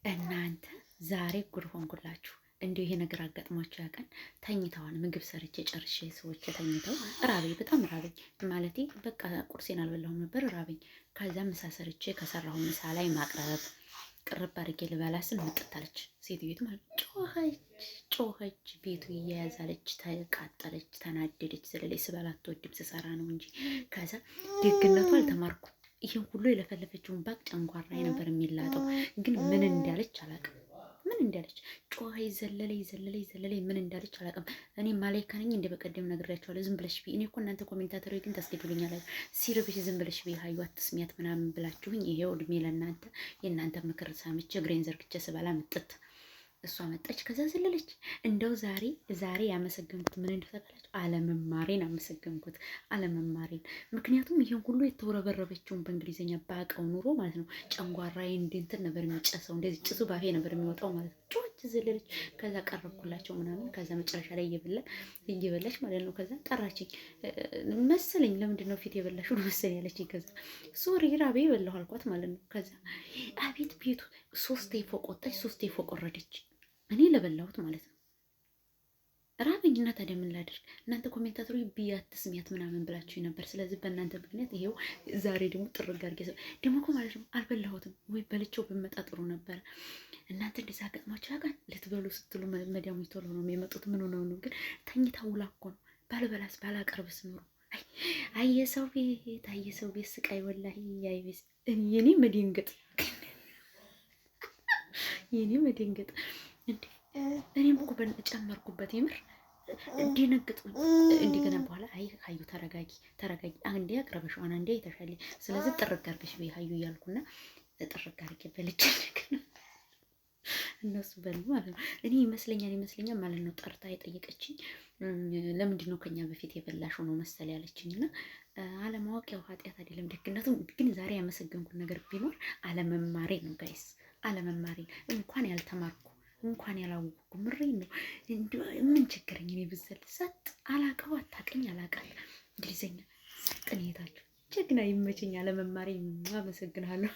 እናንተ ዛሬ ጉድ ሆንኩላችሁ። እንዲሁ ይሄ ነገር አጋጥሟቸው ያውቃል? ተኝተዋል። ምግብ ሰርቼ ጨርሼ ሰዎች ተኝተው ራበኝ፣ በጣም ራበኝ። ማለቴ በቃ ቁርሴን አልበላሁም ነበር ራበኝ። ከዛ ምሳ ሰርቼ ከሰራሁ ምሳ ላይ ማቅረብ ቅርብ አድርጌ ልበላ ስል ምጥታለች ሴትዮት ማለት ጮኸች፣ ቤቱ እየያዛለች፣ ተቃጠለች፣ ተናደደች። ስለላይ ስበላ አትወድም ስሰራ ነው እንጂ። ከዛ ደግነቱ አልተማርኩም። ይህን ሁሉ የለፈለፈችውን ባቅ ጨንጓራዬ ነበር የሚላጠው። ግን ምን እንዳለች አላውቅም። ምን እንዳለች ጮኸ፣ ዘለለኝ ምን እንዳለች አላውቅም። እኔ ማላይካ ነኝ እንደ በቀደም ነግሬያቸዋለሁ። ዝም ብለሽ ቢ እኔ እኮ እናንተ ኮሜንታተሮች ግን ታስገድሉኛላችሁ። ሲርብሽ ዝም ብለሽ ቢ ሀዩ አትስሚያት ምናምን ብላችሁኝ ይሄው እድሜ ለእናንተ። የእናንተ ምክር ሳምቼ እግሬን ዘርግቼ ስበላ ምጥት እሷ መጣች። ከዛ ዘለለች። እንደው ዛሬ ያመሰገንኩት ምን እንደተባላችሁ አለመማሬን አመሰገንኩት፣ አለመማሬን። ምክንያቱም ይሄን ሁሉ የተወረበረበችውን በእንግሊዝኛ ባቀው ኑሮ ማለት ነው ጨንጓራዬ እንትን ነበር የሚጨሰው፣ እንደዚህ ጭሱ ባፌ ነበር የሚወጣው ማለት ነው። ጮች ዘለለች። ከዛ ቀረብኩላቸው ምናምን። ከዛ መጨረሻ ላይ እየበላች ማለት ነው። ከዛ ጠራችኝ መሰለኝ። ለምንድን ነው ፊት የበላሽው መሰለኝ ያለችኝ። ከዛ ሶሪ ራቤ በላሁ አልኳት ማለት ነው። ከዛ አቤት ቤቱ 3 ፎቅ ወጣች፣ 3 ፎቅ ወረደች። እኔ ለበላሁት ማለት ነው። ራበኝና ታዲያ ምን ላድርግ? እናንተ ኮሜንታተሮች ቢያት ስሚያት ምናምን ብላችሁ ነበር። ስለዚህ በእናንተ ምክንያት ይሄው ዛሬ ደግሞ ጥርግ አድርጌ ደግሞ እኮ ማለት ነው አልበላሁትም ወይ በልቼው ብመጣ ጥሩ ነበረ። እናንተ እንደዛ ገጥማችሁ ያውቃል? ልትበሉ ስትሉ መዳሞች ቶሎ ነው የሚመጡት። ምን ሆነው ነው ግን? ተኝታ ውላ እኮ ነው። ባልበላስ ባላቀርብስ ኖሮ አየሰው ቤት ስቃይ ወላሂ ያይቤስ የኔ መደንገጥ እንዴ! እኔም እኮ ጨመርኩበት። የምር እንዲነግጡ እንደገና በኋላ አይ ሀዩ ተረጋጊ፣ አንዴ አቅርበሽዋን አንዴ የተሻለ ስለዚህ ጥርግ አድርገሽ በይ ሀዩ እያልኩና ጥርግ አድርጌ በልቼ እነሱ በሉ ማለት ነው። እኔ ይመስለኛል ማለት ነው። ጠርታ የጠየቀችኝ ለምንድን ነው ከኛ በፊት የበላሽው ነው መሰል ያለችኝ። እና አለማወቅ ያው ኃጢአት አይደለም ደግነቱ። ግን ዛሬ ያመሰገንኩት ነገር ቢኖር አለመማሬ ነው ጋይስ፣ አለመማሬ። እንኳን ያልተማርኩ እንኳን ያላወቅኩ ምሬ ነው። ምን ችግረኝ እኔ ብዘል ሰጥ አላቀው አታቀኝ አላቃል እንግሊዝኛ ሰጥ ነው የታችሁ ጀግና። ይመቸኝ አለመማሬ። አመሰግናለሁ።